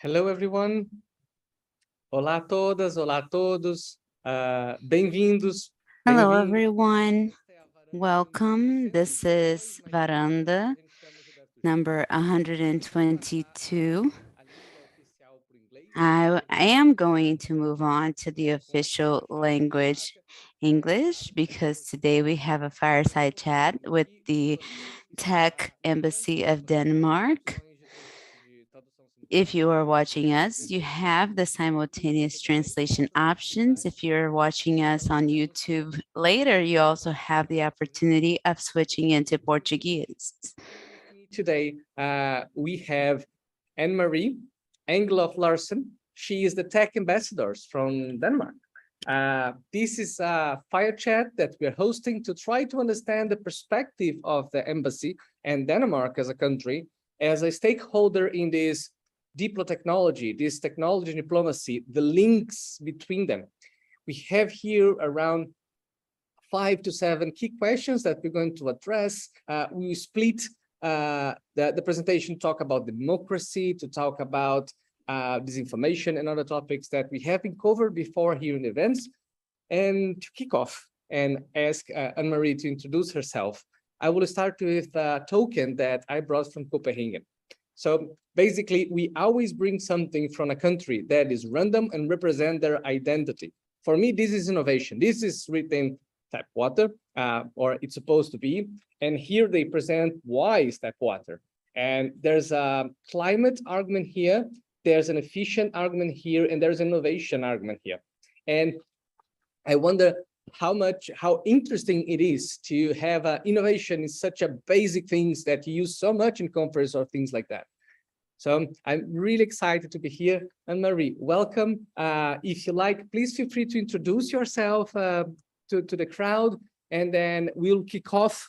Hello, everyone. Olá a todas, olá a todos. Bem-vindos. Hello, everyone. Welcome. This is Varanda, number 122. I am going to move on to the official language, English, because today we have a fireside chat with the Tech Embassy of Denmark. If you are watching us, you have the simultaneous translation options. If you're watching us on YouTube later, you also have the opportunity of switching into Portuguese. Today, we have Marie Engtoft Larsen. She is the tech ambassador from Denmark. This is a fire chat that we're hosting to try to understand the perspective of the embassy and Denmark as a country, as a stakeholder in this technology, this technology diplomacy, the links between them. We have here around 5 to 7 key questions that we're going to address. We split the presentation, talk about democracy, to talk about disinformation and other topics that we haven't covered before here in the events. And to kick off and ask Anne-Marie to introduce herself, I will start with a token that I brought from Copenhagen. So basically, we always bring something from a country that is random and represent their identity. For me, this is innovation. This is written tap water, or it's supposed to be. And here they present why is tap water. And there's a climate argument here, there's an efficient argument here, and there's an innovation argument here. And I wonder how interesting it is to have innovation in such a basic things that you use so much in conference or things like that. So I'm really excited to be here. Anne-Marie, welcome. If you like, please feel free to introduce yourself to the crowd, and then we'll kick off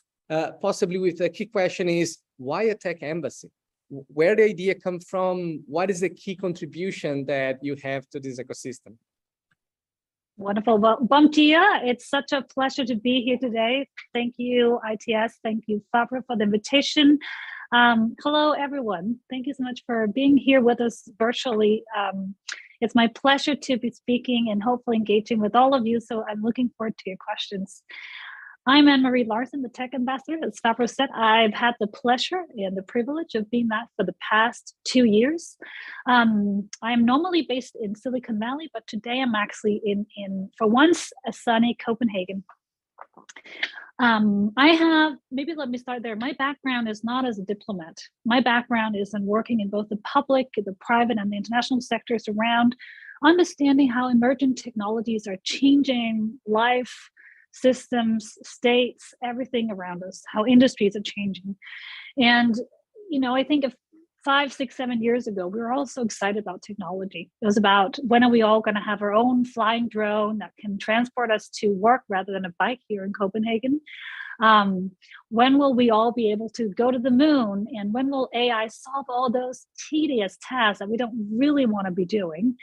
possibly with the key question is, why a tech embassy? Where the idea come from? What is the key contribution that you have to this ecosystem? Wonderful. Well, bom dia. It's such a pleasure to be here today. Thank you, ITS. Thank you, Fabro, for the invitation. Hello, everyone. Thank you so much for being here with us virtually. It's my pleasure to be speaking and hopefully engaging with all of you. So I'm looking forward to your questions. I'm Marie Larsen, the tech ambassador. As Fabro said, I've had the pleasure and the privilege of being that for the past 2 years. I am normally based in Silicon Valley, but today I'm actually in for once, a sunny Copenhagen. Maybe let me start there. My background is not as a diplomat. My background is in working in both the public, the private, and the international sectors around understanding how emergent technologies are changing life, systems, states, everything around us, how industries are changing. And, I think of 5, 6, 7 years ago, we were all so excited about technology. It was about, when are we all going to have our own flying drone that can transport us to work rather than a bike here in Copenhagen? When will we all be able to go to the moon? And when will AI solve all those tedious tasks that we don't really want to be doing?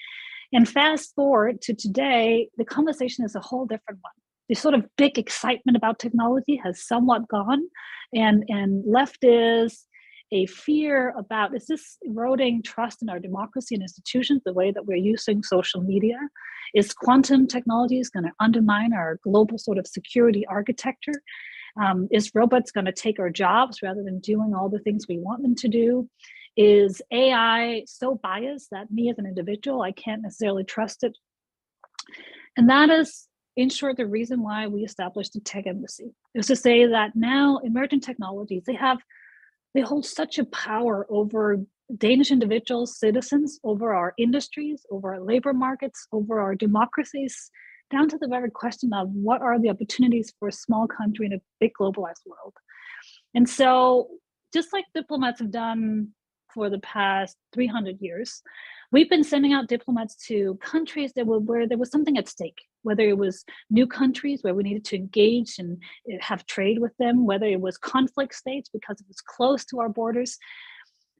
And fast forward to today, the conversation is a whole different one. The sort of big excitement about technology has somewhat gone, and left is a fear about, is this eroding trust in our democracy and institutions, the way that we're using social media? Is quantum technologies going to undermine our global sort of security architecture? Is robots going to take our jobs rather than doing all the things we want them to do? Is AI so biased that me as an individual, I can't necessarily trust it? And that is, in short, the reason why we established the Tech Embassy, is to say that now emerging technologies, they hold such a power over Danish individuals, citizens, over our industries, over our labor markets, over our democracies, down to the very question of what are the opportunities for a small country in a big globalized world. And so, just like diplomats have done for the past 300 years, we've been sending out diplomats to countries where there was something at stake, whether it was new countries where we needed to engage and have trade with them, whether it was conflict states because it was close to our borders.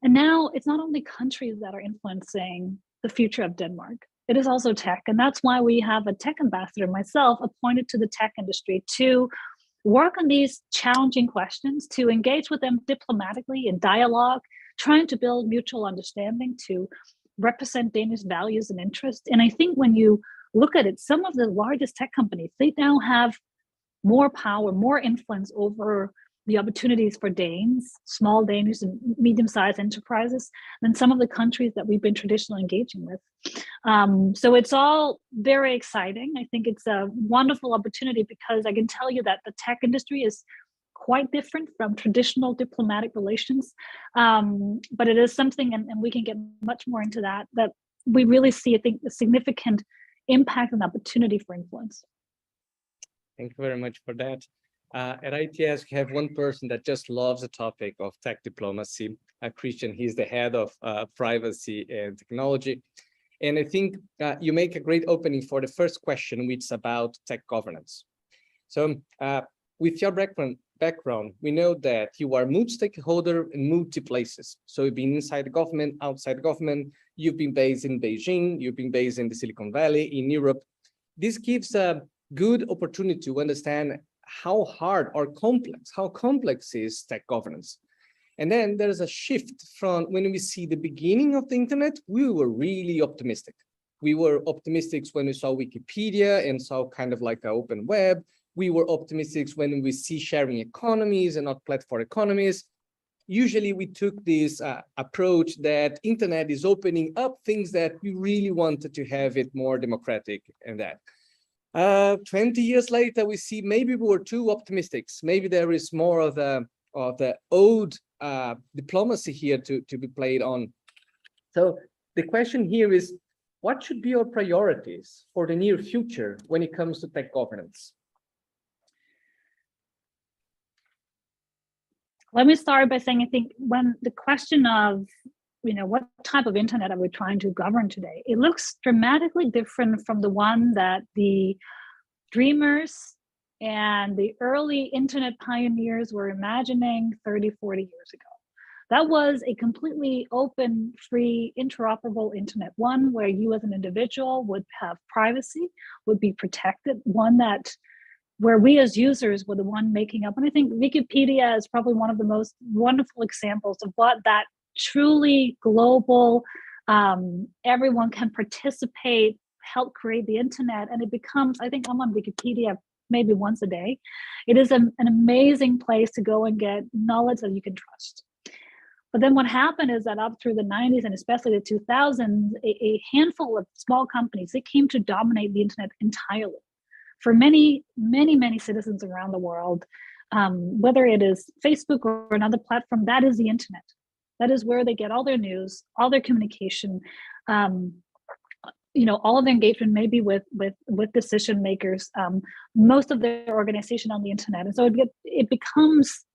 And now it's not only countries that are influencing the future of Denmark, it is also tech. And that's why we have a tech ambassador, myself, appointed to the tech industry to work on these challenging questions, to engage with them diplomatically in dialogue, trying to build mutual understanding, to represent Danish values and interests. And I think when you look at it, some of the largest tech companies, they now have more power, more influence over the opportunities for Danes, small Danish and medium-sized enterprises, than some of the countries that we've been traditionally engaging with. So it's all very exciting. I think it's a wonderful opportunity because I can tell you that the tech industry is quite different from traditional diplomatic relations. But it is something, and we can get much more into that we really see, I think, a significant impact and opportunity for influence. Thank you very much for that. At ITS, we have one person that just loves the topic of tech diplomacy, Christian. He's the head of privacy and technology. And I think you make a great opening for the first question, which is about tech governance. So with your background, we know that you are multi-stakeholder in multi-places. So you've been inside the government, outside the government, you've been based in Beijing, you've been based in the Silicon Valley, in Europe. This gives a good opportunity to understand how hard or complex is tech governance. And then there's a shift from when we see the beginning of the internet, we were really optimistic. We were optimistic when we saw Wikipedia and saw kind of like an open web. We were optimistic when we see sharing economies and not platform economies. Usually we took this approach that internet is opening up things that we really wanted to have it more democratic and that. 20 years later, we see maybe we were too optimistic. Maybe there is more of the old diplomacy here to be played on. So the question here is, what should be our priorities for the near future when it comes to tech governance? Let me start by saying, I think when the question of, what type of internet are we trying to govern today? It looks dramatically different from the one that the dreamers and the early internet pioneers were imagining 30, 40 years ago. That was a completely open, free, interoperable internet, one where you as an individual would have privacy, would be protected, one where we as users were the one making up. And I think Wikipedia is probably one of the most wonderful examples of what that truly global, everyone can participate, help create the internet. And it becomes, I think I'm on Wikipedia maybe once a day. It is an amazing place to go and get knowledge that you can trust. But then what happened is that up through the 90s and especially the 2000s, a handful of small companies, they came to dominate the internet entirely. For many, many, many citizens around the world, whether it is Facebook or another platform, that is the internet. That is where they get all their news, all their communication, all of their engagement maybe with decision makers, most of their organization on the internet. And so it becomes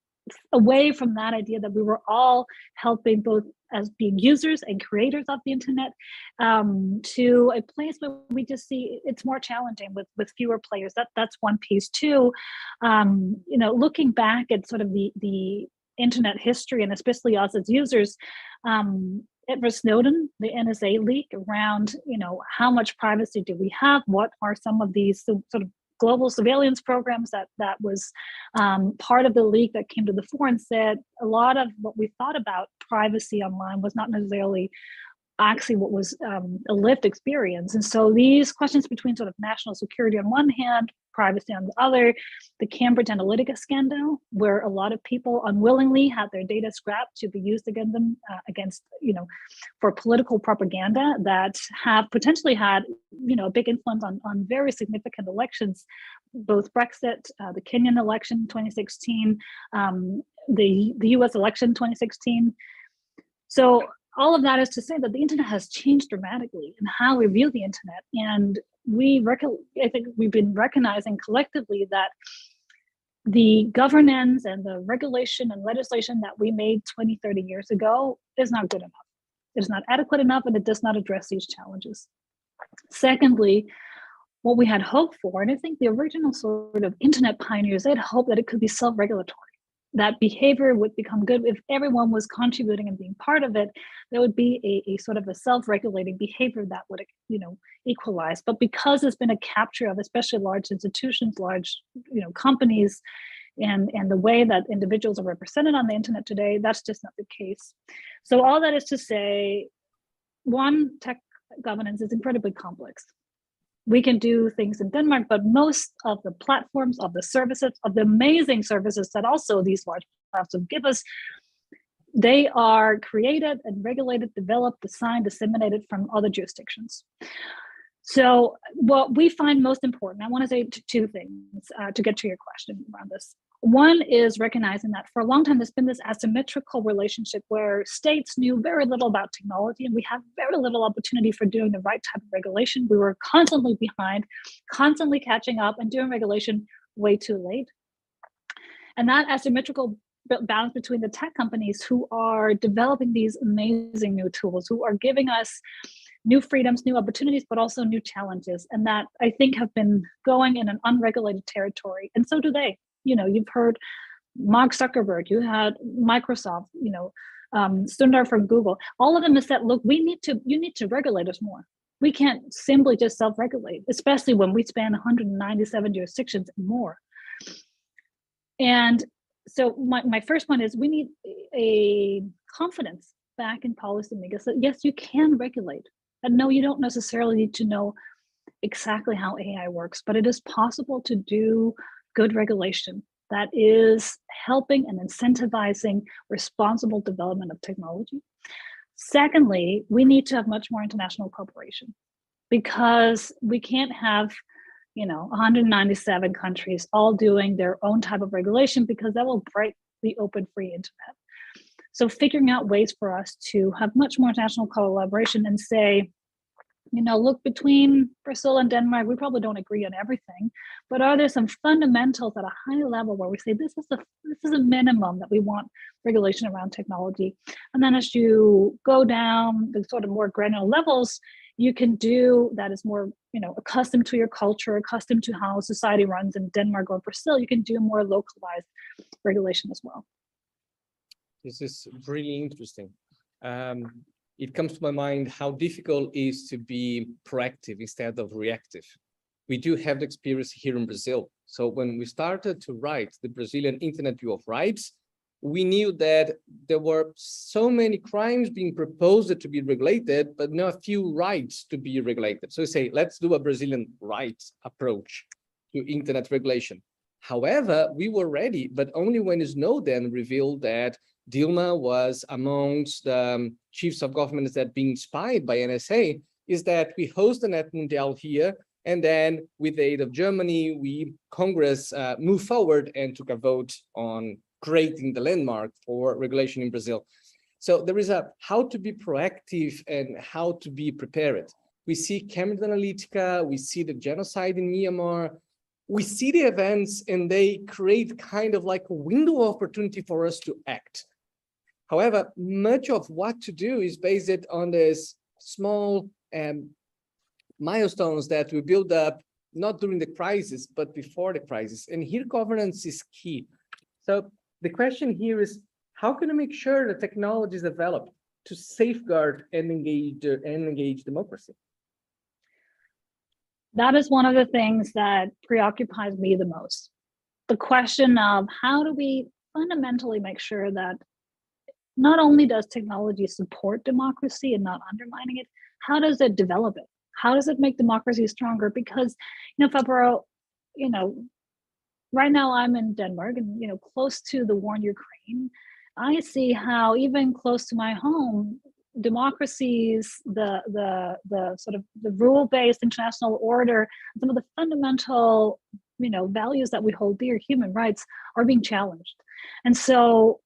away from that idea that we were all helping both as being users and creators of the internet, to a place where we just see it's more challenging with fewer players. That's one piece too. Looking back at sort of the internet history, and especially us as users, Edward Snowden, the NSA leak around, how much privacy do we have? What are some of these sort of global surveillance programs that was part of the leak that came to the fore and said a lot of what we thought about privacy online was not necessarily actually what was a lived experience. And so these questions between sort of national security on one hand, privacy on the other, the Cambridge Analytica scandal, where a lot of people unwillingly had their data scrapped to be used against them, for political propaganda that have potentially had, a big influence on very significant elections, both Brexit, the Kenyan election 2016, the US election 2016. So all of that is to say that the internet has changed dramatically in how we view the internet. And I think we've been recognizing collectively that the governance and the regulation and legislation that we made 20, 30 years ago is not good enough. It is not adequate enough, and it does not address these challenges. Secondly, what we had hoped for, and I think the original sort of internet pioneers, they had hoped that it could be self-regulatory, that behavior would become good if everyone was contributing and being part of it. There would be a sort of a self-regulating behavior that would, equalize. But because there's been a capture of especially large institutions, large, companies, and the way that individuals are represented on the internet today, that's just not the case. So all that is to say, one, tech governance is incredibly complex. We can do things in Denmark, but most of the platforms, of the services, of the amazing services that also these large platforms give us, they are created and regulated, developed, designed, disseminated from other jurisdictions. So what we find most important, I want to say two things to get to your question around this. One is recognizing that for a long time, there's been this asymmetrical relationship where states knew very little about technology, and we have very little opportunity for doing the right type of regulation. We were constantly behind, constantly catching up, and doing regulation way too late. And that asymmetrical balance between the tech companies who are developing these amazing new tools, who are giving us new freedoms, new opportunities, but also new challenges, and that I think have been going in an unregulated territory. And so do they. You know, you've heard Mark Zuckerberg, you had Microsoft, Sundar from Google. All of them have said, look, you need to regulate us more. We can't simply just self-regulate, especially when we span 197 jurisdictions and more. And so my first one is we need a confidence back in policymakers that yes, you can regulate. And no, you don't necessarily need to know exactly how AI works, but it is possible to do good regulation that is helping and incentivizing responsible development of technology. Secondly, we need to have much more international cooperation because we can't have 197 countries all doing their own type of regulation because that will break the open free internet. So figuring out ways for us to have much more international collaboration and say, look, between Brazil and Denmark, we probably don't agree on everything, but are there some fundamentals at a high level where we say this is a minimum that we want regulation around technology? And then as you go down the sort of more granular levels, you can do that is more, accustomed to your culture, accustomed to how society runs in Denmark or Brazil. You can do more localized regulation as well. This is really interesting. It comes to my mind how difficult it is to be proactive instead of reactive. We do have the experience here in Brazil. So when we started to write the Brazilian Internet Bill of Rights, we knew that there were so many crimes being proposed to be regulated, but not a few rights to be regulated. So we say, let's do a Brazilian rights approach to internet regulation. However, we were ready, but only when Snowden revealed that Dilma was amongst the chiefs of governments that being spied by NSA, is that we host the Net Mundial here, and then with the aid of Germany, Congress moved forward and took a vote on creating the landmark for regulation in Brazil. So there is a how to be proactive and how to be prepared. We see Cambridge Analytica, we see the genocide in Myanmar, we see the events, and they create kind of like a window of opportunity for us to act. However, much of what to do is based on this small milestones that we build up, not during the crisis, but before the crisis. And here governance is key. So the question here is, how can we make sure the technology is developed to safeguard and engage democracy? That is one of the things that preoccupies me the most. The question of how do we fundamentally make sure that not only does technology support democracy and not undermining it, how does it develop it? How does it make democracy stronger? Because, Fabro, right now I'm in Denmark and, close to the war in Ukraine. I see how even close to my home, democracies, the sort of the rule-based international order, some of the fundamental, values that we hold dear, human rights, are being challenged. And so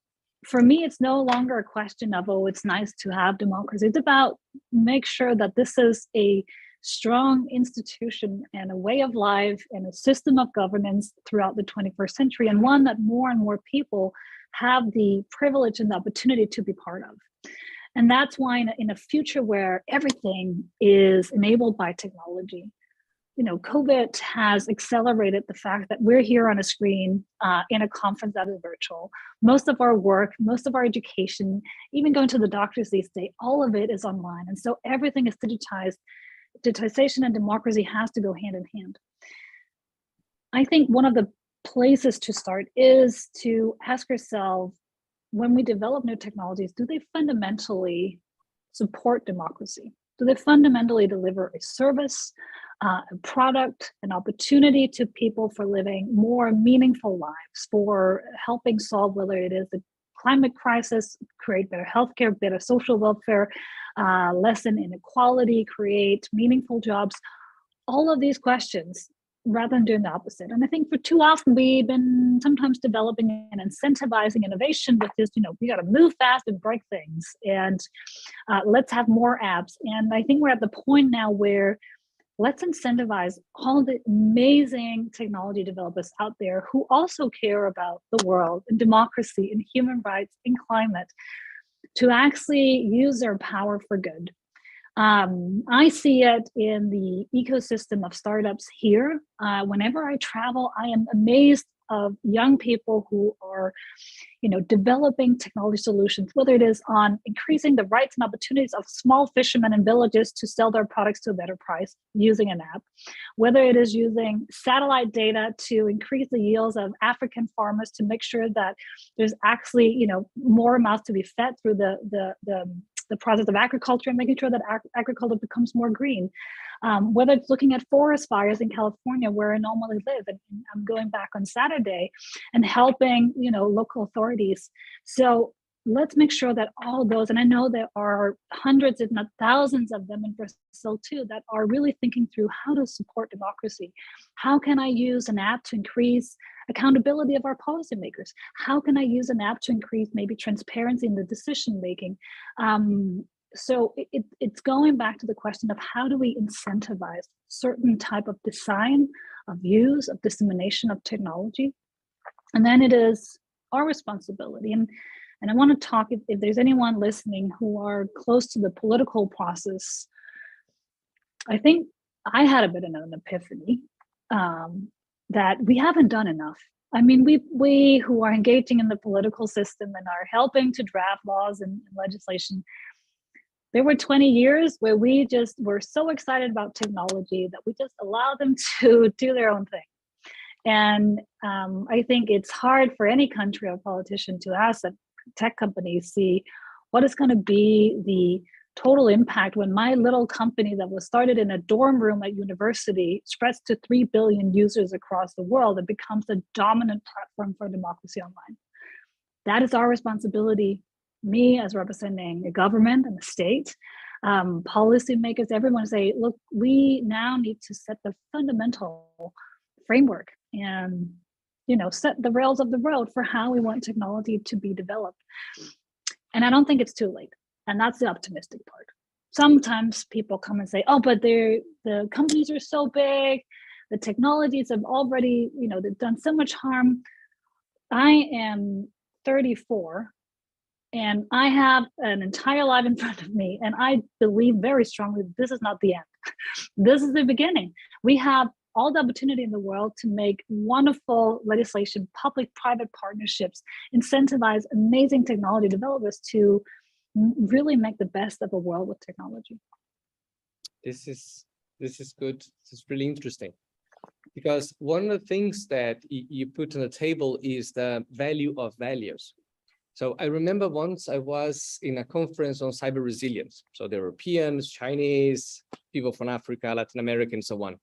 for me, it's no longer a question of, oh, it's nice to have democracy. It's about make sure that this is a strong institution and a way of life and a system of governance throughout the 21st century, and one that more and more people have the privilege and the opportunity to be part of. And that's why in a future where everything is enabled by technology, COVID has accelerated the fact that we're here on a screen in a conference that is virtual. Most of our work, most of our education, even going to the doctors these days, all of it is online. And so everything is digitized. Digitization and democracy has to go hand in hand. I think one of the places to start is to ask yourself, when we develop new technologies, do they fundamentally support democracy? Do they fundamentally deliver a service, a product, an opportunity to people for living more meaningful lives, for helping solve whether it is the climate crisis, create better healthcare, better social welfare, lessen inequality, create meaningful jobs? All of these questions, rather than doing the opposite. And I think for too often we've been sometimes developing and incentivizing innovation with this, we got to move fast and break things, and let's have more apps. And I think we're at the point now where let's incentivize all the amazing technology developers out there who also care about the world and democracy and human rights and climate to actually use their power for good. I see it in the ecosystem of startups here. Whenever I travel, I am amazed of young people who are, developing technology solutions, whether it is on increasing the rights and opportunities of small fishermen in villages to sell their products to a better price using an app, whether it is using satellite data to increase the yields of African farmers to make sure that there's actually, more mouths to be fed through the process of agriculture and making sure that agriculture becomes more green. Whether it's looking at forest fires in California where I normally live, and I'm going back on Saturday, and helping, local authorities. So let's make sure that all those, and I know there are hundreds, if not thousands of them in Brazil too, that are really thinking through how to support democracy. How can I use an app to increase accountability of our policymakers? How can I use an app to increase maybe transparency in the decision making? So it's going back to the question of how do we incentivize certain type of design, of use, of dissemination of technology? And then it is our responsibility. And I want to talk, if there's anyone listening who are close to the political process, I think I had a bit of an epiphany that we haven't done enough. I mean, we who are engaging in the political system and are helping to draft laws and legislation, there were 20 years where we just were so excited about technology that we just allowed them to do their own thing. And I think it's hard for any country or politician to ask that tech companies see what is going to be the total impact when my little company that was started in a dorm room at university spreads to 3 billion users across the world and becomes a dominant platform for democracy online. That is our responsibility, me as representing a government and a state, policymakers, everyone say, look, we now need to set the fundamental framework and set the rails of the road for how we want technology to be developed. And I don't think it's too late. And that's the optimistic part. Sometimes people come and say, oh, but the companies are so big, the technologies have already, they've done so much harm. I am 34 and I have an entire life in front of me. And I believe very strongly this is not the end. This is the beginning. We have all the opportunity in the world to make wonderful legislation, public-private partnerships, incentivize amazing technology developers to really make the best of a world with technology. This is good. This is really interesting, because one of the things that you put on the table is the value of values. So I remember once I was in a conference on cyber resilience. So the Europeans, Chinese, people from Africa, Latin America, and so on.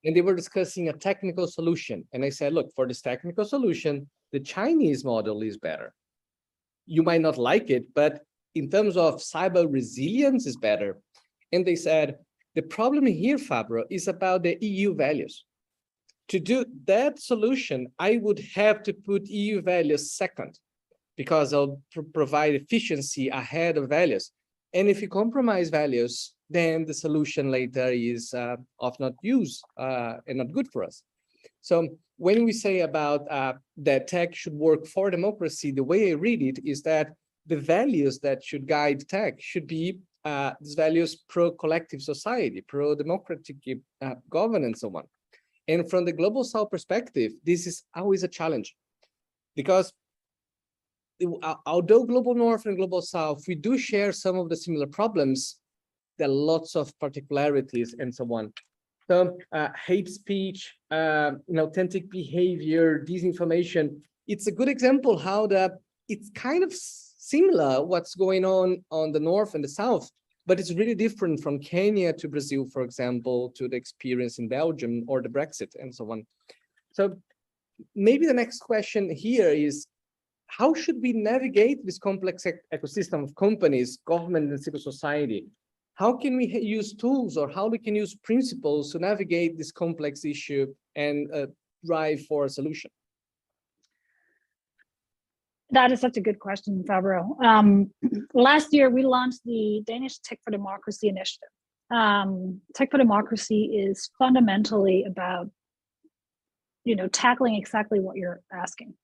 And they were discussing a technical solution. And I said, look, for this technical solution, the Chinese model is better. You might not like it, but in terms of cyber resilience is better. And they said, the problem here, Fabro, is about the EU values. To do that solution, I would have to put EU values second, because I'll provide efficiency ahead of values. And if you compromise values, then the solution later is of not use and not good for us. So when we say about that tech should work for democracy, the way I read it is that the values that should guide tech should be these values pro-collective society, pro-democratic governance, and so on. And from the Global South perspective, this is always a challenge, because although Global North and Global South, we do share some of the similar problems, there are lots of particularities and so on. So hate speech, authentic behavior, disinformation, it's a good example how it's kind of similar what's going on the north and the south, but it's really different from Kenya to Brazil, for example, to the experience in Belgium or the Brexit and so on. So maybe the next question here is, how should we navigate this complex ecosystem of companies, government, and civil society? How can we use tools, or how we can use principles to navigate this complex issue and drive for a solution? That is such a good question, Fabro. Last year, we launched the Danish Tech for Democracy initiative. Tech for Democracy is fundamentally about, tackling exactly what you're asking.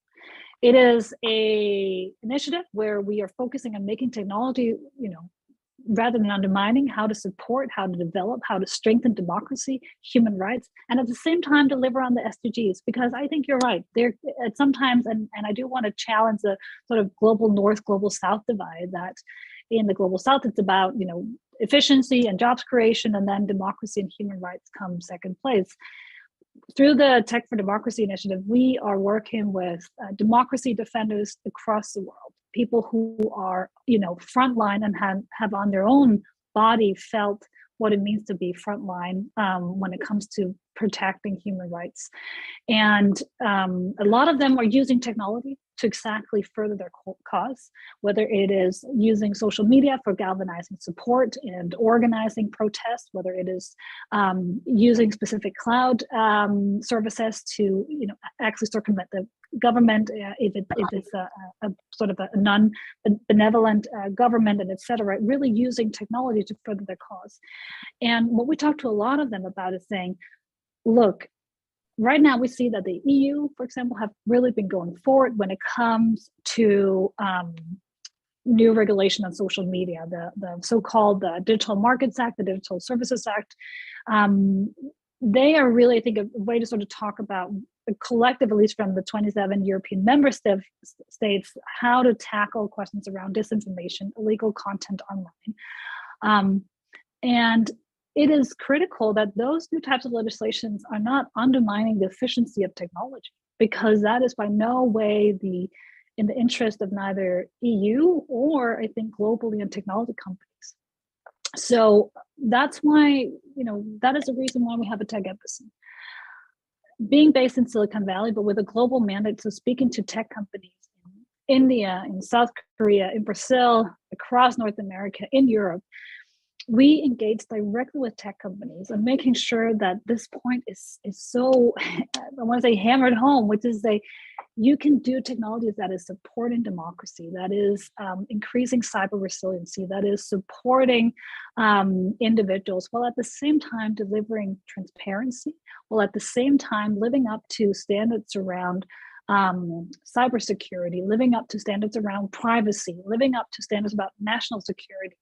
It is a initiative where we are focusing on making technology, rather than undermining, how to support, how to develop, how to strengthen democracy, human rights, and at the same time deliver on the SDGs. Because I think you're right. There sometimes, and I do want to challenge the sort of global north, global south divide, that in the global south, it's about, efficiency and jobs creation, and then democracy and human rights come second place. Through the Tech for Democracy initiative, we are working with democracy defenders across the world, people who are, frontline and have on their own body felt what it means to be frontline when it comes to protecting human rights. And a lot of them are using technology to exactly further their cause, whether it is using social media for galvanizing support and organizing protests, whether it is using specific cloud services to, actually circumvent the government if it's a sort of a non-benevolent government, and et cetera, really using technology to further their cause. And what we talk to a lot of them about is saying, look, right now we see that the EU, for example, have really been going forward when it comes to new regulation on social media, the so-called Digital Markets Act, the Digital Services Act. They are really, I think, a way to sort of talk about the collective, at least from the 27 European member states, how to tackle questions around disinformation, illegal content online. And it is critical that those new types of legislations are not undermining the efficiency of technology, because that is by no way in the interest of neither EU or, I think, globally in technology companies. So that's why, that is the reason why we have a tech embassy. Being based in Silicon Valley, but with a global mandate, so speaking to tech companies in India, in South Korea, in Brazil, across North America, in Europe, we engage directly with tech companies and making sure that this point is so, I want to say, hammered home, which is you can do technologies that is supporting democracy, that is increasing cyber resiliency, that is supporting individuals, while at the same time delivering transparency, while at the same time living up to standards around cybersecurity, living up to standards around privacy, living up to standards about national security.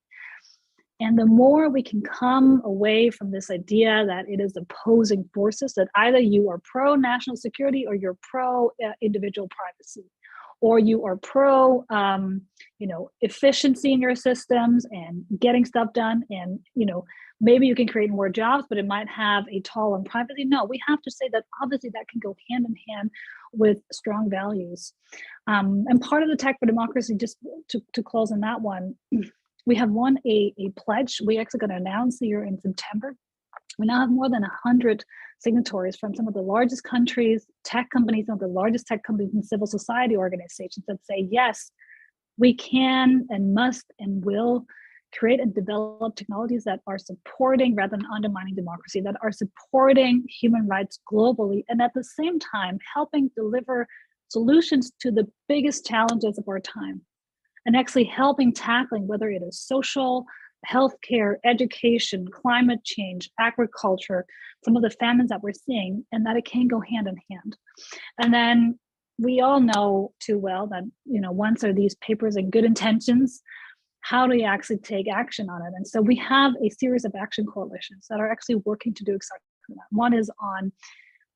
And the more we can come away from this idea that it is opposing forces, that either you are pro national security or you're pro individual privacy, or you are pro, efficiency in your systems and getting stuff done, and maybe you can create more jobs, but it might have a toll on privacy. No, we have to say that obviously that can go hand in hand with strong values. And part of the Tech for Democracy, just to close on that one, we have won a pledge. We're actually going to announce here in September. We now have more than 100 signatories from some of the largest countries, tech companies, some of the largest tech companies and civil society organizations that say, yes, we can and must and will create and develop technologies that are supporting rather than undermining democracy, that are supporting human rights globally, and at the same time helping deliver solutions to the biggest challenges of our time, and actually helping tackling whether it is social, healthcare, education, climate change, agriculture, some of the famines that we're seeing, and that it can go hand in hand. And then we all know too well that, once there are these papers and good intentions, how do you actually take action on it? And so we have a series of action coalitions that are actually working to do exactly that. One is on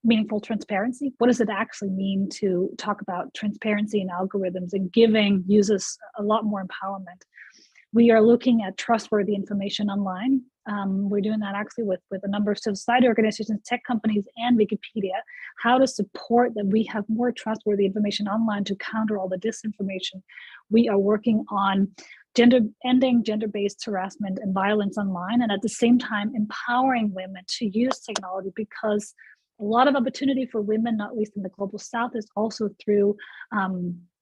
meaningful transparency. What does it actually mean to talk about transparency in algorithms and giving users a lot more empowerment? We are looking at trustworthy information online. We're doing that actually with a number of civil society organizations, tech companies, and Wikipedia, how to support that we have more trustworthy information online to counter all the disinformation. We are working on ending gender-based harassment and violence online, and at the same time empowering women to use technology, because a lot of opportunity for women, not least in the global south, is also through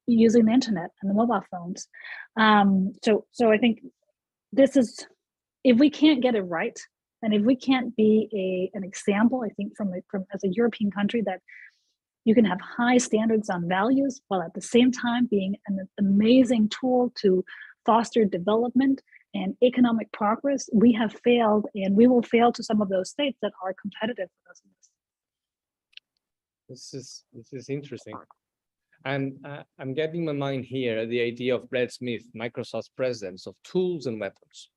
using the internet and the mobile phones. So I think this is, if we can't get it right, and if we can't be an example, I think from as a European country, that you can have high standards on values while at the same time being an amazing tool to foster development and economic progress, we have failed, and we will fail to some of those states that are competitive with us in this. This is interesting. And I'm getting in my mind here the idea of Brad Smith, Microsoft's presence of tools and weapons.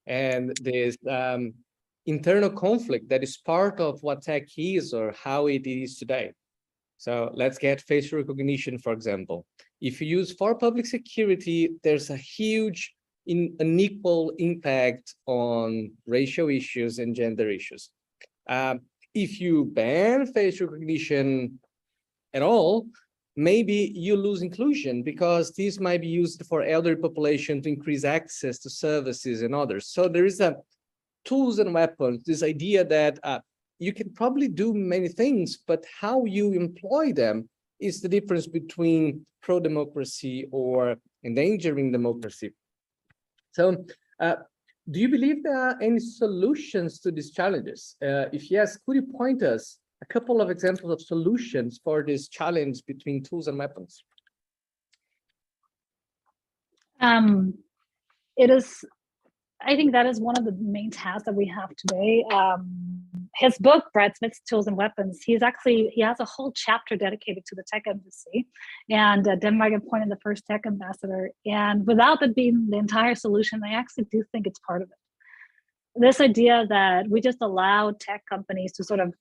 And there's internal conflict that is part of what tech is or how it is today. So let's get facial recognition, for example. If you use for public security, there's a huge unequal impact on racial issues and gender issues. If you ban facial recognition at all, maybe you lose inclusion, because this might be used for elderly population to increase access to services and others. So there is a tools and weapons, this idea that you can probably do many things, but how you employ them is the difference between pro-democracy or endangering democracy. So do you believe there are any solutions to these challenges? If yes, could you point us a couple of examples of solutions for this challenge between tools and weapons? I think that is one of the main tasks that we have today. His book, Brad Smith's Tools and Weapons, he has a whole chapter dedicated to the tech embassy, and Denmark appointed the first tech ambassador. And without that being the entire solution, I actually do think it's part of it. This idea that we just allow tech companies to sort of,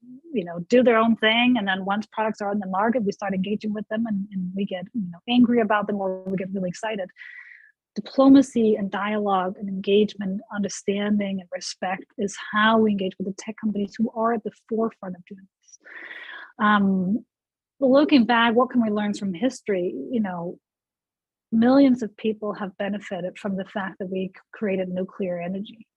do their own thing, and then once products are on the market, we start engaging with them, and we get angry about them, or we get really excited. Diplomacy and dialogue and engagement, understanding and respect is how we engage with the tech companies who are at the forefront of doing this. Looking back, what can we learn from history? Millions of people have benefited from the fact that we created nuclear energy.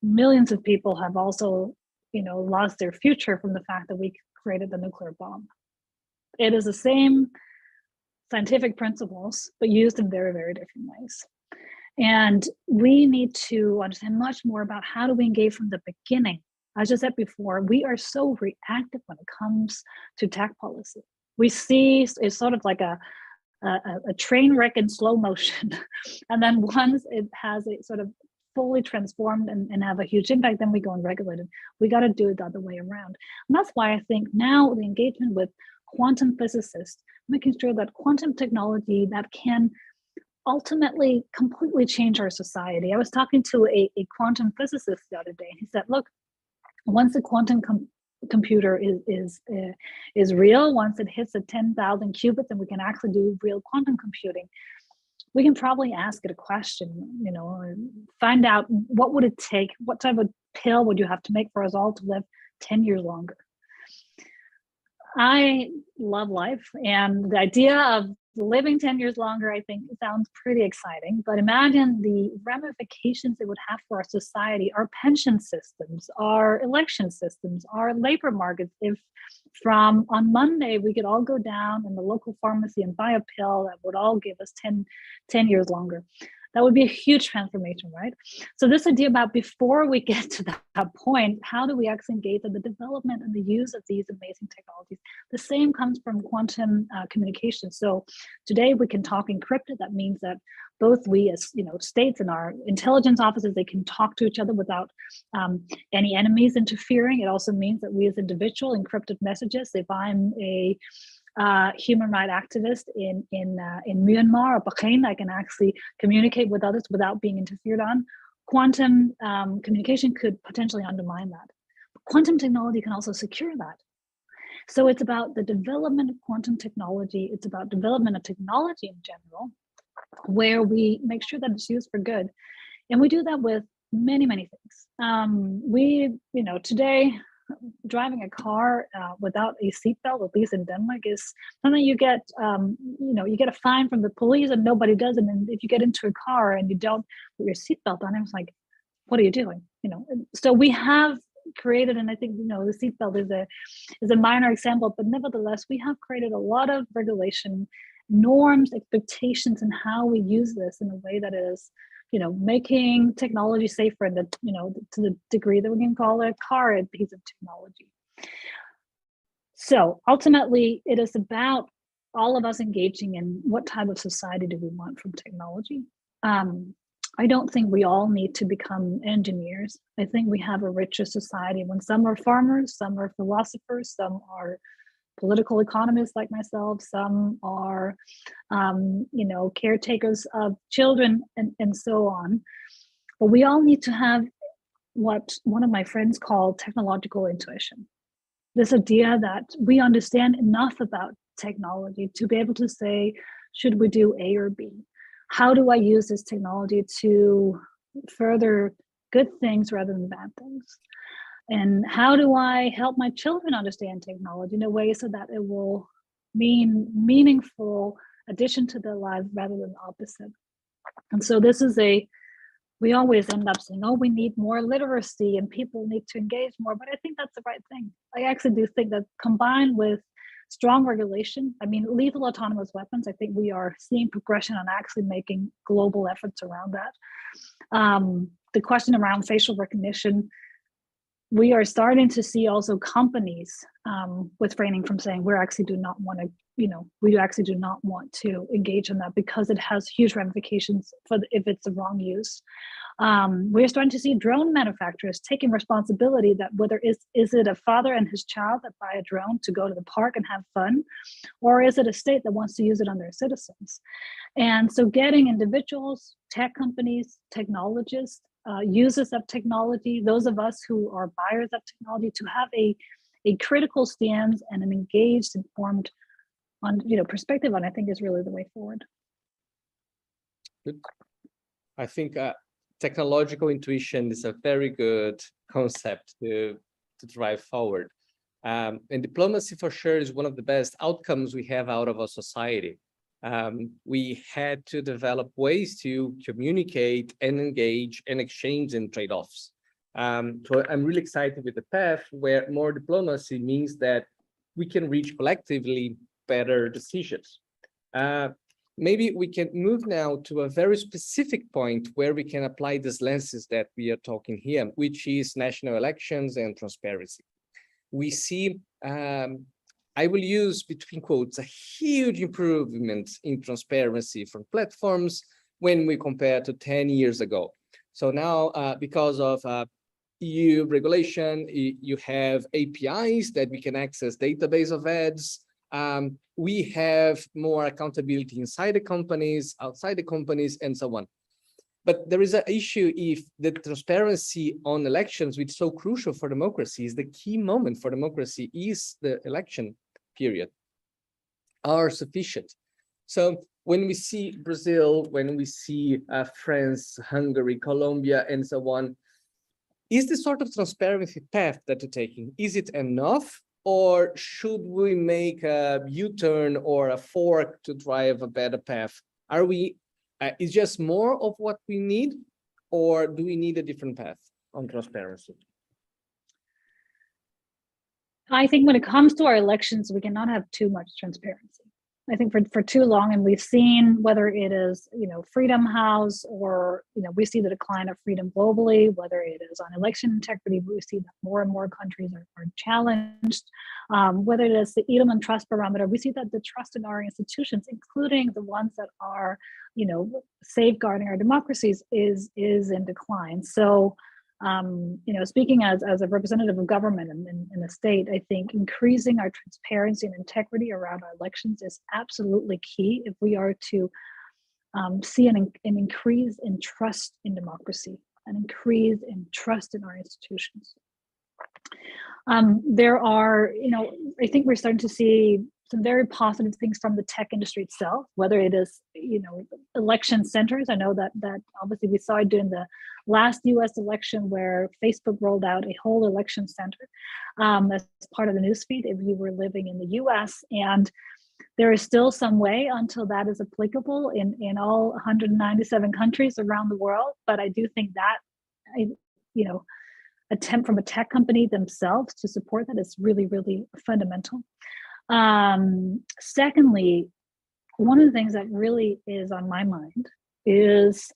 Millions of people have also, lost their future from the fact that we created the nuclear bomb. It is the same scientific principles, but used in very, very different ways. And we need to understand much more about how do we engage from the beginning. As I said before, we are so reactive when it comes to tech policy. We see it's sort of like a train wreck in slow motion. And then once it has a sort of fully transformed and have a huge impact, then we go and regulate it. We got to do it the other way around. And that's why I think now the engagement with quantum physicists, making sure that quantum technology that can ultimately completely change our society. I was talking to a quantum physicist the other day, and he said, look, once a quantum computer is real, once it hits 10,000 qubits and we can actually do real quantum computing, we can probably ask it a question, find out what would it take, what type of pill would you have to make for us all to live 10 years longer. I love life, and the idea of living 10 years longer, I think, sounds pretty exciting. But imagine the ramifications it would have for our society, our pension systems, our election systems, our labor markets. If from on Monday we could all go down in the local pharmacy and buy a pill that would all give us 10 years longer. That would be a huge transformation, right? So this idea about before we get to that point, how do we actually engage in the development and the use of these amazing technologies? The same comes from quantum communication. So today we can talk encrypted. That means that both we as states and our intelligence offices, they can talk to each other without any enemies interfering. It also means that we as individual encrypted messages, if I'm a human rights activist in Myanmar or Bahrain, I can actually communicate with others without being interfered on. Quantum communication could potentially undermine that. But quantum technology can also secure that. So it's about the development of quantum technology. It's about development of technology in general, where we make sure that it's used for good. And we do that with many, many things. Today, driving a car without a seatbelt, at least in Denmark, is something you get, you get a fine from the police and nobody does it. And if you get into a car and you don't put your seatbelt on, it's like, what are you doing? So we have created, and I think, the seatbelt is a minor example, but nevertheless, we have created a lot of regulation, norms, expectations, and how we use this in a way that is, making technology safer, and to the degree that we can call a car a piece of technology. So ultimately, it is about all of us engaging in what type of society do we want from technology. I don't think we all need to become engineers. I think we have a richer society when some are farmers, some are philosophers, some are political economists like myself, some are, caretakers of children, and so on. But we all need to have what one of my friends called technological intuition. This idea that we understand enough about technology to be able to say, should we do A or B? How do I use this technology to further good things rather than bad things? And how do I help my children understand technology in a way so that it will mean meaningful addition to their lives rather than the opposite? And so this is we always end up saying, oh, we need more literacy and people need to engage more, but I think that's the right thing. I actually do think that combined with strong regulation, lethal autonomous weapons, I think we are seeing progression on actually making global efforts around that. The question around facial recognition, we are starting to see also companies refraining from saying we actually do not want to engage in that because it has huge ramifications if it's the wrong use. We're starting to see drone manufacturers taking responsibility that whether is it a father and his child that buy a drone to go to the park and have fun, or is it a state that wants to use it on their citizens? And so getting individuals, tech companies, technologists, users of technology, those of us who are buyers of technology, to have a critical stance and an engaged, informed perspective on, I think, is really the way forward. Good. I think technological intuition is a very good concept to drive forward. And diplomacy for sure is one of the best outcomes we have out of our society. We had to develop ways to communicate and engage and exchange in trade-offs. So I'm really excited with the path where more diplomacy means that we can reach collectively better decisions. Maybe we can move now to a very specific point where we can apply these lenses that we are talking here, which is national elections and transparency. We see, I will use between quotes, a huge improvement in transparency from platforms when we compare to 10 years ago. So now, because of EU regulation, you have APIs that we can access database of ads. We have more accountability inside the companies, outside the companies, and so on. But there is an issue if the transparency on elections, which is so crucial for democracy, is the key moment for democracy, is the election period, are sufficient. So when we see Brazil, when we see France, Hungary, Colombia, and so on, is the sort of transparency path that you're taking, is it enough? Or should we make a U-turn or a fork to drive a better path? Are we, is just more of what we need, or do we need a different path on transparency? I think when it comes to our elections, we cannot have too much transparency. I think for too long, and we've seen whether it is, Freedom House, or, we see the decline of freedom globally, whether it is on election integrity, we see that more and more countries are challenged, whether it is the Edelman Trust Barometer, we see that the trust in our institutions, including the ones that are, safeguarding our democracies, is in decline. So, speaking as a representative of government in the state, I think increasing our transparency and integrity around our elections is absolutely key if we are to see an increase in trust in democracy, an increase in trust in our institutions. There are, I think we're starting to see some very positive things from the tech industry itself, whether it is, election centers. I know that obviously we saw it during the last US election where Facebook rolled out a whole election center as part of the newsfeed if you were living in the US. And there is still some way until that is applicable in all 197 countries around the world. But I do think that, attempt from a tech company themselves to support that is really, really fundamental. Secondly, one of the things that really is on my mind is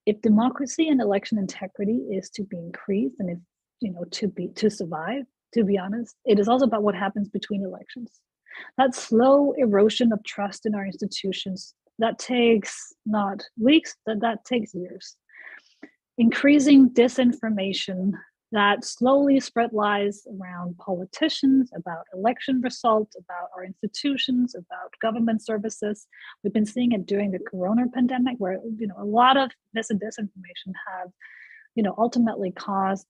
if democracy and election integrity is to be increased and if, to survive, to be honest, it is also about what happens between elections. That slow erosion of trust in our institutions, that takes not weeks, that takes years. Increasing disinformation that slowly spread lies around politicians, about election results, about our institutions, about government services. We've been seeing it during the corona pandemic, where a lot of mis and disinformation have ultimately caused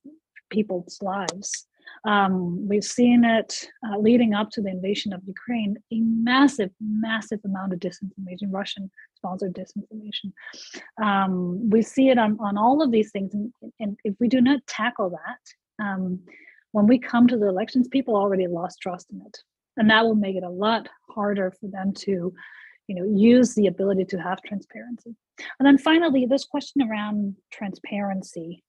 people's lives. We've seen it leading up to the invasion of Ukraine, a massive amount of disinformation, Russian-sponsored disinformation. We see it on all of these things, and if we do not tackle that, when we come to the elections, people already lost trust in it, and that will make it a lot harder for them to, use the ability to have transparency. And then finally, this question around transparency.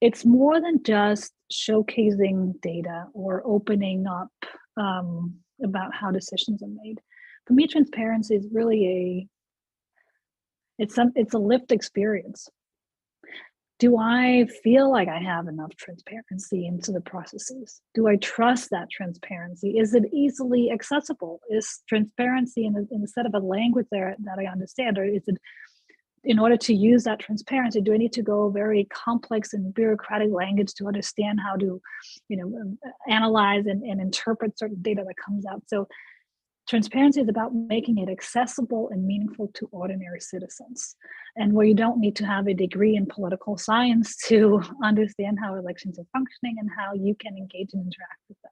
It's more than just showcasing data or opening up about how decisions are made. For me, transparency is really it's a lived experience. Do I feel like I have enough transparency into the processes? Do I trust that transparency? Is it easily accessible? Is transparency in a set of a language there that I understand, or is it, in order to use that transparency, do I need to go very complex and bureaucratic language to understand how to, analyze and interpret certain data that comes out? So transparency is about making it accessible and meaningful to ordinary citizens, and where you don't need to have a degree in political science to understand how elections are functioning and how you can engage and interact with them.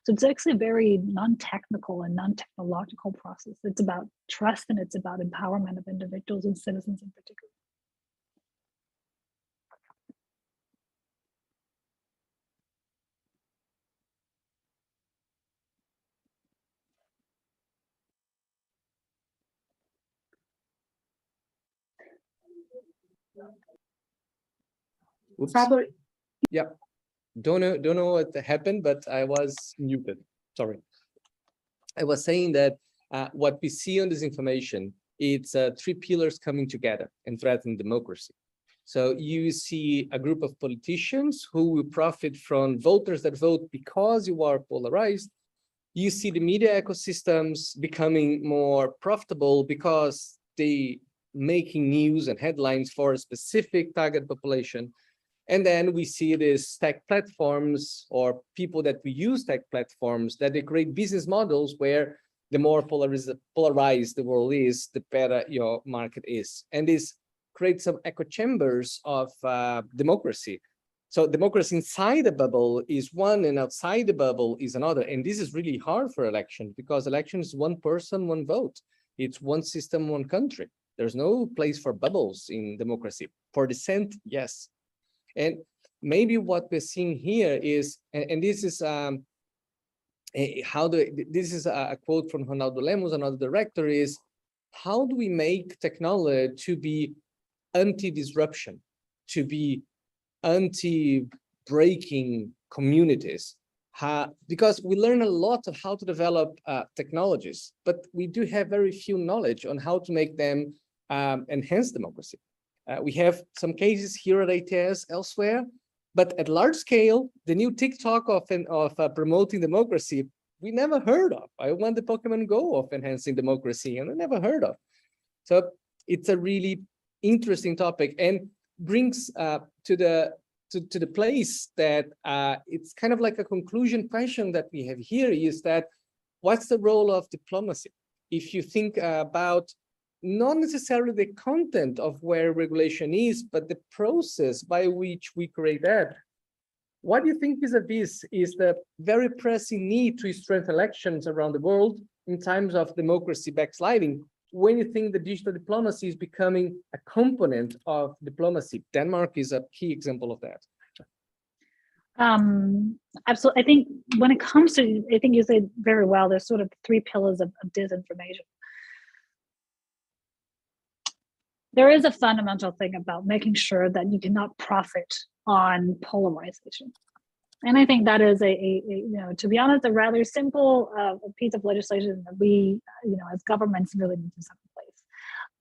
So it's actually a very non-technical and non-technological process. It's about trust, and it's about empowerment of individuals and citizens in particular. Oops. Fabro, Yeah. Don't know what happened, but I was muted. Sorry. I was saying that what we see on this information, it's three pillars coming together and threatening democracy. So you see a group of politicians who will profit from voters that vote because you are polarized. You see the media ecosystems becoming more profitable because they making news and headlines for a specific target population. And then we see these tech platforms, or people that we use tech platforms, that they create business models where the more polarized the world is, the better your market is. And this creates some echo chambers of democracy. So democracy inside the bubble is one, and outside the bubble is another. And this is really hard for elections, because elections is one person, one vote. It's one system, one country. There's no place for bubbles in democracy. For dissent, yes. And maybe what we're seeing here is, and this is this is a quote from Ronaldo Lemos, another director, is how do we make technology to be anti-disruption, to be anti-breaking communities? Because we learn a lot of how to develop technologies, but we do have very few knowledge on how to make them enhance democracy. We have some cases here at ITS elsewhere, but at large scale, the new TikTok of promoting democracy, we never heard of. I want the Pokemon Go of enhancing democracy, and I never heard of. So it's a really interesting topic, and brings to the place that it's kind of like a conclusion question that we have here, is that what's the role of diplomacy? If you think about not necessarily the content of where regulation is, but the process by which we create that. What do you think vis-a-vis is the very pressing need to strengthen elections around the world in times of democracy backsliding, when you think the digital diplomacy is becoming a component of diplomacy? Denmark is a key example of that. Absolutely. I think when it comes to, I think you said very well, there's sort of three pillars of disinformation. There is a fundamental thing about making sure that you cannot profit on polarization. And I think that is to be honest, a rather simple piece of legislation that we, as governments really need to set in place.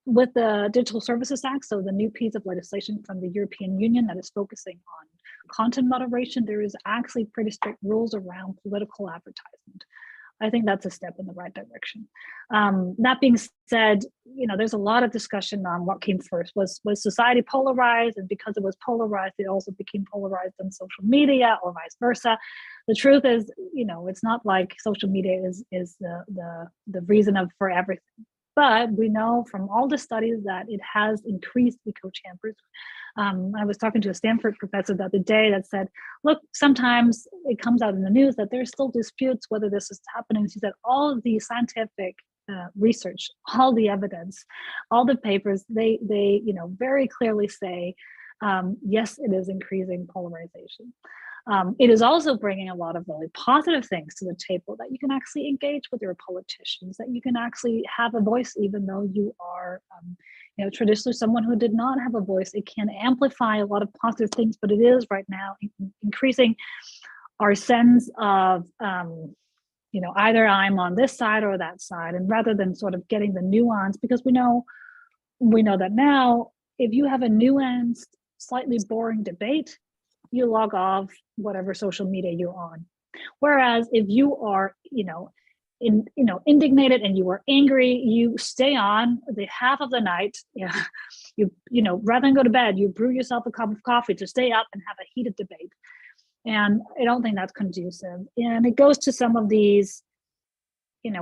With the Digital Services Act, so the new piece of legislation from the European Union that is focusing on content moderation, there is actually pretty strict rules around political advertisement. I think that's a step in the right direction. That being said, there's a lot of discussion on what came first. Was society polarized? And because it was polarized, it also became polarized on social media, or vice versa. The truth is, it's not like social media is the reason for everything. But we know from all the studies that it has increased echo chambers. I was talking to a Stanford professor the other day that said, look, sometimes it comes out in the news that there's still disputes whether this is happening. She said all of the scientific research, all the evidence, all the papers, they very clearly say, yes, it is increasing polarization. It is also bringing a lot of really positive things to the table, that you can actually engage with your politicians, that you can actually have a voice, even though you are traditionally someone who did not have a voice. It can amplify a lot of positive things, but it is right now increasing our sense of either I'm on this side or that side, and rather than sort of getting the nuance, because we know that now, if you have a nuanced, slightly boring debate, you log off whatever social media you're on. Whereas if you are, indignated and you are angry, you stay on the half of the night. Rather than go to bed, you brew yourself a cup of coffee to stay up and have a heated debate. And I don't think that's conducive. And it goes to some of these,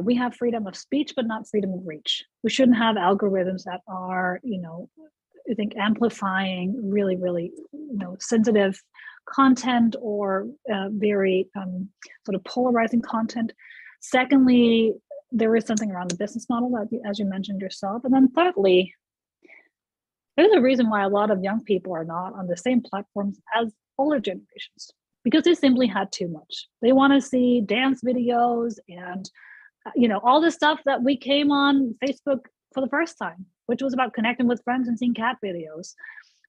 we have freedom of speech, but not freedom of reach. We shouldn't have algorithms that are, I think, amplifying really, really, sensitive content, or very sort of polarizing content. Secondly, there is something around the business model, as you mentioned yourself. And then thirdly, there's a reason why a lot of young people are not on the same platforms as older generations, because they simply had too much. They want to see dance videos and, all the stuff that we came on Facebook for the first time, which was about connecting with friends and seeing cat videos.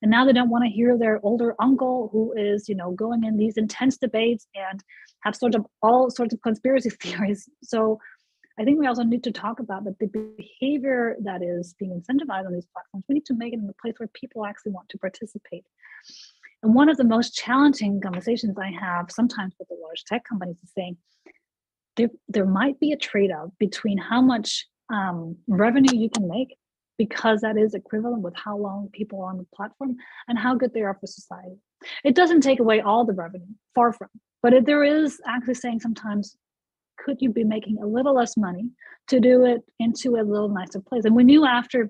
And now they don't want to hear their older uncle who is, going in these intense debates and have sort of all sorts of conspiracy theories. So I think we also need to talk about that the behavior that is being incentivized on these platforms, we need to make it in a place where people actually want to participate. And one of the most challenging conversations I have sometimes with the large tech companies is saying there might be a trade-off between how much revenue you can make, because that is equivalent with how long people are on the platform and how good they are for society. It doesn't take away all the revenue, far from, but there is actually saying sometimes, could you be making a little less money to do it into a little nicer place? And we knew after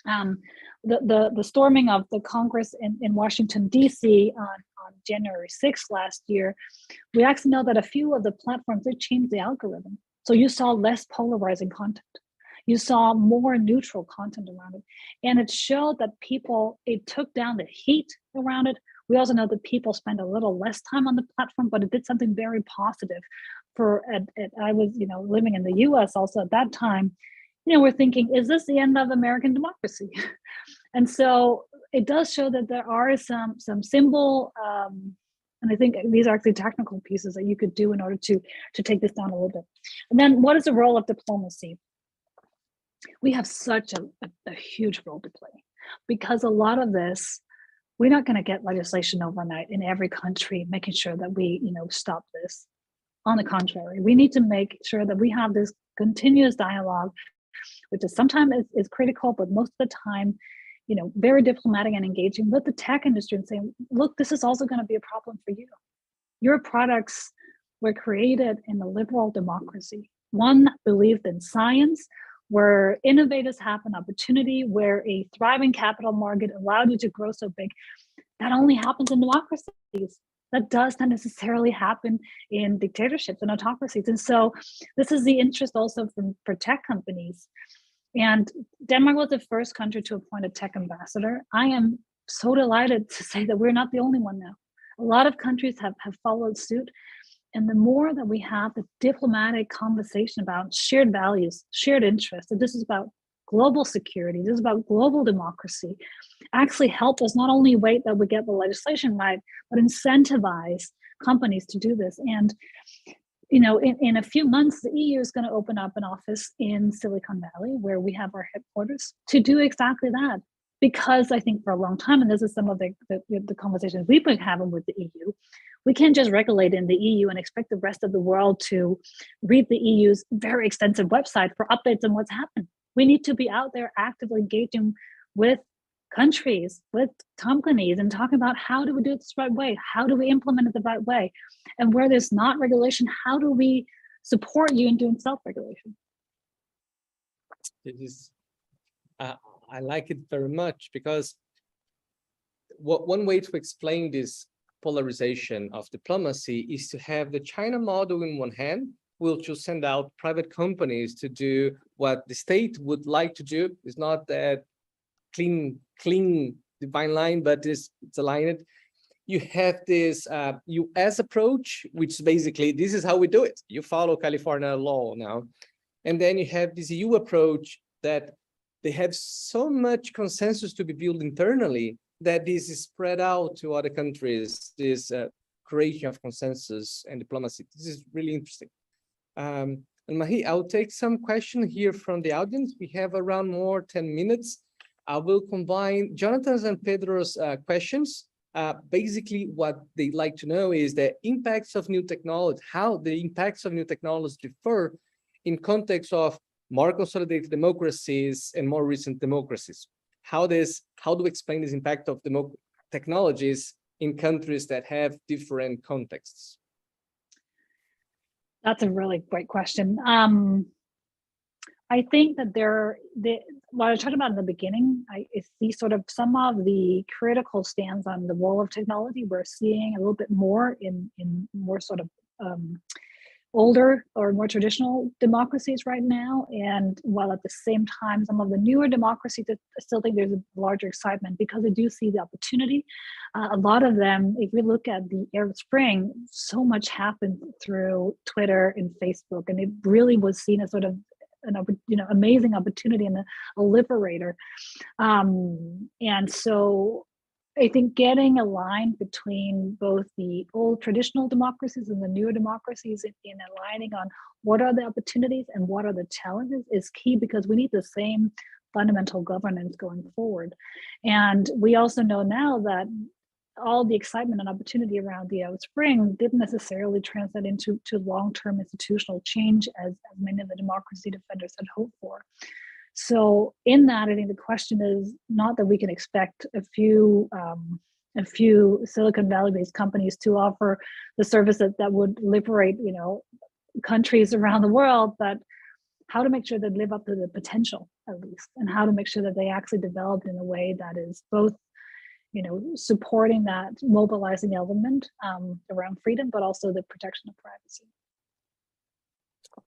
the storming of the Congress in Washington, D.C. on January 6th last year, we actually know that a few of the platforms, they changed the algorithm. So you saw less polarizing content. You saw more neutral content around it. And it showed that it took down the heat around it. We also know that people spend a little less time on the platform, but it did something very positive. I was, living in the US also at that time, we're thinking, is this the end of American democracy? And so it does show that there are some symbol, and I think these are actually technical pieces that you could do in order to take this down a little bit. And then what is the role of diplomacy? We have such a huge role to play, because a lot of this, we're not going to get legislation overnight in every country making sure that we stop this. On the contrary, we need to make sure that we have this continuous dialogue, which is sometimes is critical, but most of the time, very diplomatic and engaging with the tech industry and saying, look, this is also going to be a problem for you. Your products were created in a liberal democracy. One believed in science, where innovators have an opportunity, where a thriving capital market allowed you to grow so big. That only happens in democracies. That does not necessarily happen in dictatorships and autocracies. And so this is the interest also for tech companies. And Denmark was the first country to appoint a tech ambassador. I am so delighted to say that we're not the only one now. A lot of countries have followed suit. And the more that we have the diplomatic conversation about shared values, shared interests, that this is about global security, this is about global democracy, actually help us not only wait that we get the legislation right, but incentivize companies to do this. And you know, in a few months, the EU is going to open up an office in Silicon Valley, where we have our headquarters, to do exactly that. Because I think for a long time, and this is some of the conversations we've been having with the EU, we can't just regulate in the EU and expect the rest of the world to read the EU's very extensive website for updates on what's happened. We need to be out there actively engaging with countries, with companies, and talking about how do we do it the right way? How do we implement it the right way? And where there's not regulation, how do we support you in doing self-regulation? It is, I like it very much, because one way to explain this polarization of diplomacy is to have the China model in one hand, which will send out private companies to do what the state would like to do. It's not that clean divine line, but it's aligned. You have this US approach, which basically, this is how we do it. You follow California law now. And then you have this EU approach that they have so much consensus to be built internally that this is spread out to other countries, this creation of consensus and diplomacy. This is really interesting. And Marie, I'll take some question here from the audience. We have around more 10 minutes. I will combine Jonathan's and Pedro's questions. Basically, what they'd like to know is the impacts of new technology, how the impacts of new technologies differ in context of more consolidated democracies and more recent democracies. How do we explain this impact of technologies in countries that have different contexts? That's a really great question. I think that what I talked about in the beginning, I see sort of some of the critical stands on the role of technology. We're seeing a little bit more in more sort of older or more traditional democracies right now. And while at the same time, some of the newer democracies, I still think there's a larger excitement because they do see the opportunity. A lot of them, if we look at the Arab Spring, so much happened through Twitter and Facebook, and it really was seen as sort of an amazing opportunity and a liberator. And so I think getting a line between both the old traditional democracies and the newer democracies in aligning on what are the opportunities and what are the challenges is key, because we need the same fundamental governance going forward. And we also know now that all the excitement and opportunity around the Arab Spring didn't necessarily translate into long-term institutional change as many of the democracy defenders had hoped for. So in that, I think the question is not that we can expect a few Silicon Valley-based companies to offer the services that would liberate, countries around the world, but how to make sure they live up to the potential, at least, and how to make sure that they actually developed in a way that is both, supporting that mobilizing element around freedom, but also the protection of privacy.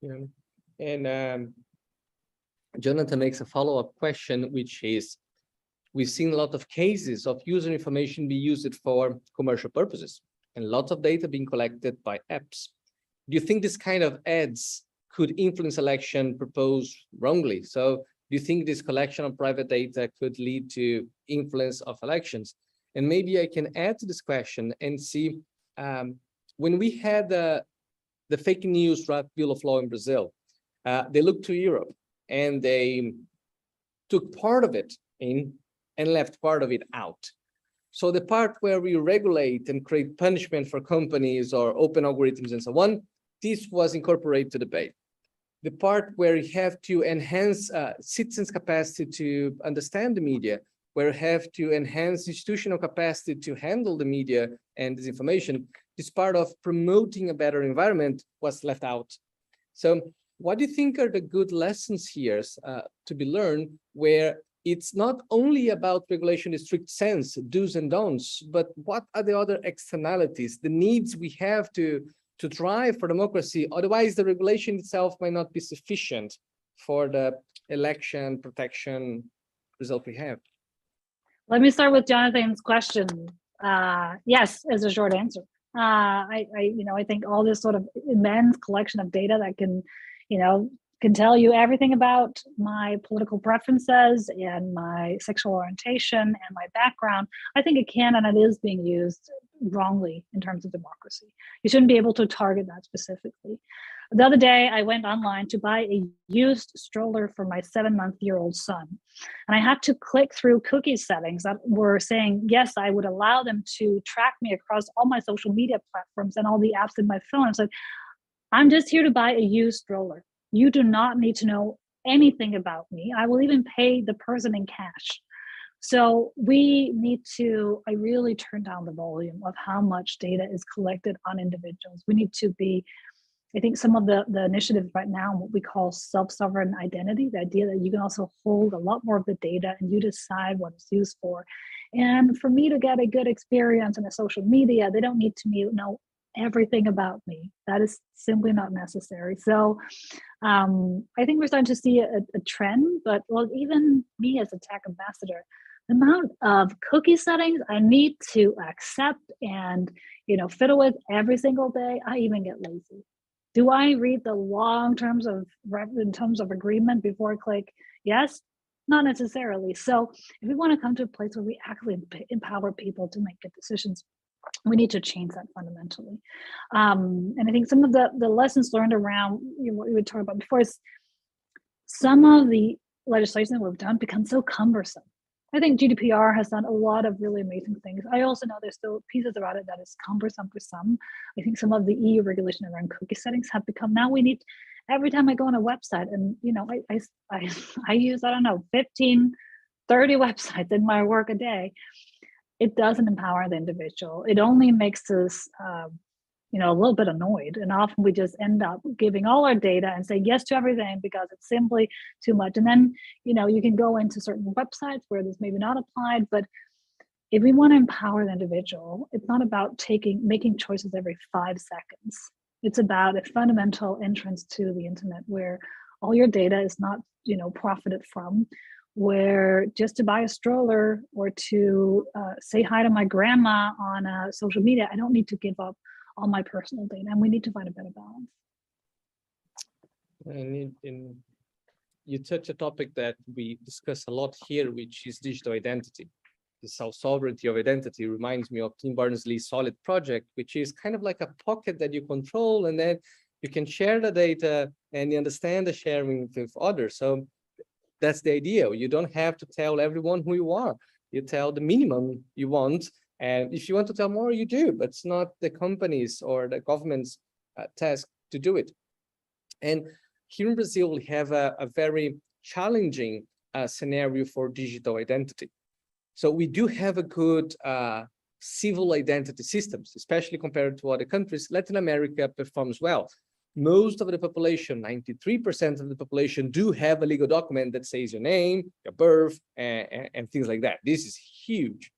Yeah. And Jonathan makes a follow-up question, which is, we've seen a lot of cases of user information be used for commercial purposes and lots of data being collected by apps. Do you think this kind of ads could influence election proposed wrongly? So do you think this collection of private data could lead to influence of elections? And maybe I can add to this question and see, when we had the fake news draft bill of law in Brazil, they looked to Europe and they took part of it in and left part of it out. So the part where we regulate and create punishment for companies or open algorithms and so on, this was incorporated to the debate. The part where you have to enhance citizens' capacity to understand the media, where you have to enhance institutional capacity to handle the media and disinformation, this part of promoting a better environment was left out. So what do you think are the good lessons here to be learned, where it's not only about regulation in strict sense, do's and don'ts, but what are the other externalities, the needs we have to drive for democracy? Otherwise, the regulation itself might not be sufficient for the election protection result we have. Let me start with Jonathan's question. Yes, is a short answer. I think all this sort of immense collection of data that can tell you everything about my political preferences and my sexual orientation and my background, I think it can and it is being used wrongly in terms of democracy. You shouldn't be able to target that specifically. The other day, I went online to buy a used stroller for my 7-month-old son. And I had to click through cookie settings that were saying, yes, I would allow them to track me across all my social media platforms and all the apps in my phone. So I'm just here to buy a used stroller. You do not need to know anything about me. I will even pay the person in cash. So we need to, I really turn down the volume of how much data is collected on individuals. We need to be, I think some of the initiatives right now, what we call self-sovereign identity, the idea that you can also hold a lot more of the data and you decide what it's used for. And for me to get a good experience in a social media, they don't need to know everything about me. That is simply not necessary. So I think we're starting to see a trend, but well, even me as a tech ambassador, the amount of cookie settings I need to accept and fiddle with every single day, I even get lazy. Do I read the long terms of agreement before I click yes? Not necessarily. So if we want to come to a place where we actually empower people to make good decisions, we need to change that fundamentally. And I think some of the lessons learned around what we were talking about before is some of the legislation that we've done becomes so cumbersome. I think GDPR has done a lot of really amazing things. I also know there's still pieces about it that is cumbersome for some. I think some of the EU regulation around cookie settings have become, now we need, every time I go on a website and, I use, 15, 30 websites in my work a day. It doesn't empower the individual. It only makes us, a little bit annoyed. And often we just end up giving all our data and say yes to everything because it's simply too much. And then, you can go into certain websites where this maybe not applied, but if we want to empower the individual, it's not about making choices every 5 seconds. It's about a fundamental entrance to the internet where all your data is not, profited from, where just to buy a stroller or to say hi to my grandma on social media, I don't need to give up all my personal data, and we need to find a better balance. And you touch a topic that we discuss a lot here, which is digital identity. The self-sovereignty of identity reminds me of Tim Berners-Lee's Solid project, which is kind of like a pocket that you control, and then you can share the data and you understand the sharing with others. So that's the idea. You don't have to tell everyone who you are. You tell the minimum you want. And if you want to tell more, you do, but it's not the company's or the government's task to do it. And here in Brazil, we have a very challenging scenario for digital identity. So we do have a good civil identity systems, especially compared to other countries. Latin America performs well. Most of the population, 93% of the population, do have a legal document that says your name, your birth, and things like that. This is huge.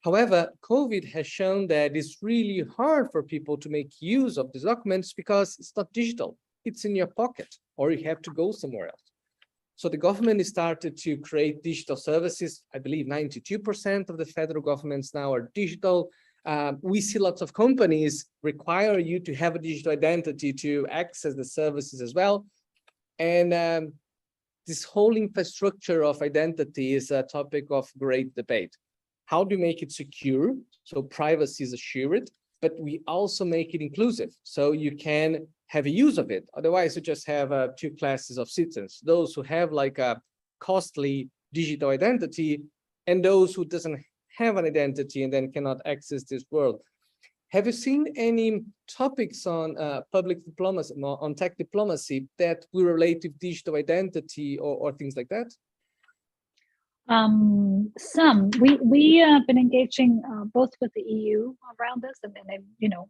However, COVID has shown that it's really hard for people to make use of these documents because it's not digital. It's in your pocket, or you have to go somewhere else. So the government started to create digital services. I believe 92% of the federal governments now are digital. We see lots of companies require you to have a digital identity to access the services as well. And this whole infrastructure of identity is a topic of great debate. How do you make it secure? So privacy is assured, but we also make it inclusive. So you can have a use of it. Otherwise, you just have 2 classes of citizens, those who have like a costly digital identity and those who doesn't have an identity and then cannot access this world. Have you seen any topics on public diplomacy, on tech diplomacy that will relate to digital identity or things like that? We have been engaging both with the EU around this, and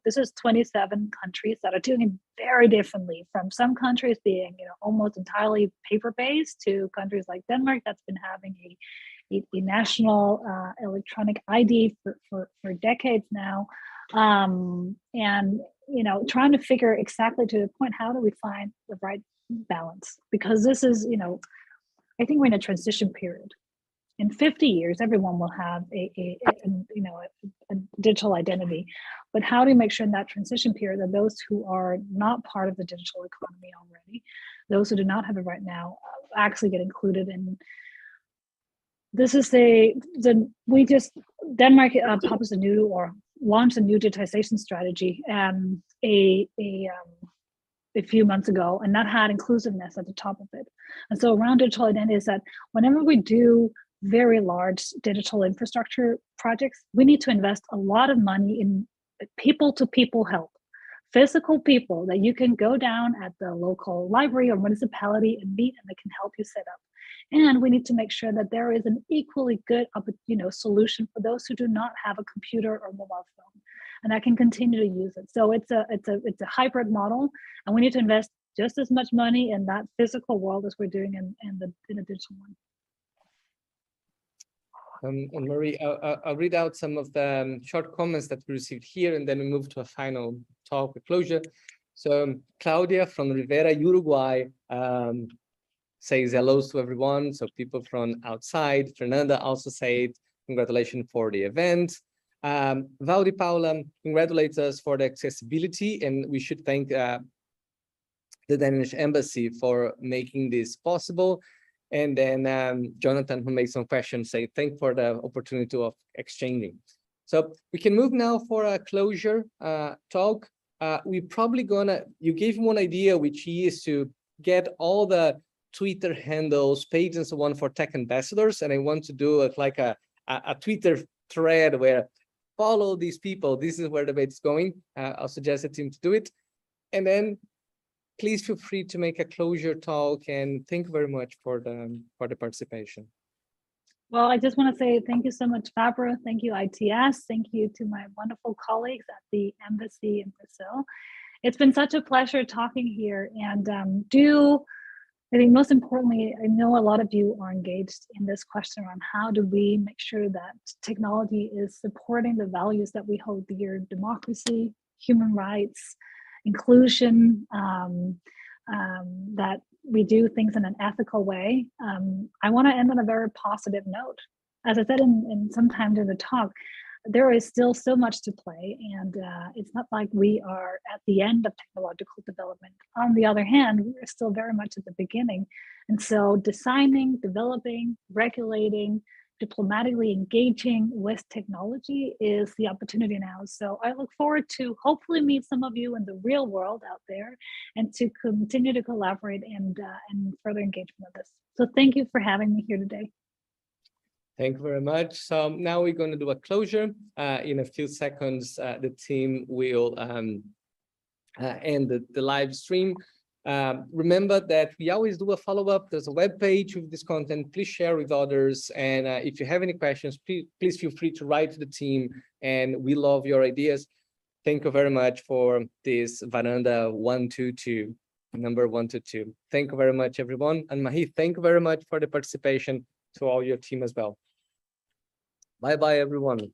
this is 27 countries that are doing it very differently. From some countries being almost entirely paper-based to countries like Denmark that's been having a national electronic ID for decades now, and trying to figure exactly to the point, how do we find the right balance? Because this is I think we're in a transition period. In 50 years, everyone will have a digital identity, but how do you make sure in that transition period that those who are not part of the digital economy already, those who do not have it right now, actually get included in? This is Denmark published launched a new digitization strategy a few months ago, and that had inclusiveness at the top of it. And so around digital identity is that whenever we do very large digital infrastructure projects, we need to invest a lot of money in people-to-people help, physical people that you can go down at the local library or municipality and meet, and they can help you set up. And we need to make sure that there is an equally good solution for those who do not have a computer or mobile phone, and that can continue to use it. So it's a hybrid model, and we need to invest just as much money in that physical world as we're doing in the digital one. And Marie, I'll read out some of the short comments that we received here, and then we move to a final talk with closure. So Claudia from Rivera, Uruguay, says hello to everyone. So people from outside. Fernanda also said congratulations for the event. Valdi Paula congratulates us for the accessibility, and we should thank the Danish Embassy for making this possible. And then Jonathan, who made some questions, say thank for the opportunity of exchanging. So we can move now for a closure talk. We probably you gave one idea, which is to get all the Twitter handles, pages, and so on for tech ambassadors. And I want to do like a Twitter thread where follow these people. This is where the debate's going. I'll suggest the team to do it. And then please feel free to make a closure talk, and thank you very much for the participation. Well, I just want to say thank you so much, Fabro. Thank you, ITS. Thank you to my wonderful colleagues at the Embassy in Brazil. It's been such a pleasure talking here. And I think most importantly, I know a lot of you are engaged in this question around how do we make sure that technology is supporting the values that we hold dear: democracy, human rights, inclusion, that we do things in an ethical way. I want to end on a very positive note. As I said in sometime during the talk, there is still so much to play, and it's not like we are at the end of technological development. On the other hand, we're still very much at the beginning. And so designing, developing, regulating, diplomatically engaging with technology is the opportunity now. So I look forward to hopefully meet some of you in the real world out there, and to continue to collaborate and further engagement with this. So thank you for having me here today. Thank you very much. So now we're going to do a closure. In a few seconds, the team will end the live stream. Remember that we always do a follow-up. There's a web page with this content. Please share with others. And if you have any questions, please feel free to write to the team. And we love your ideas. Thank you very much for this Varanda 122, number 122. Thank you very much, everyone. And Marie, thank you very much for the participation, to all your team as well. Bye-bye, everyone.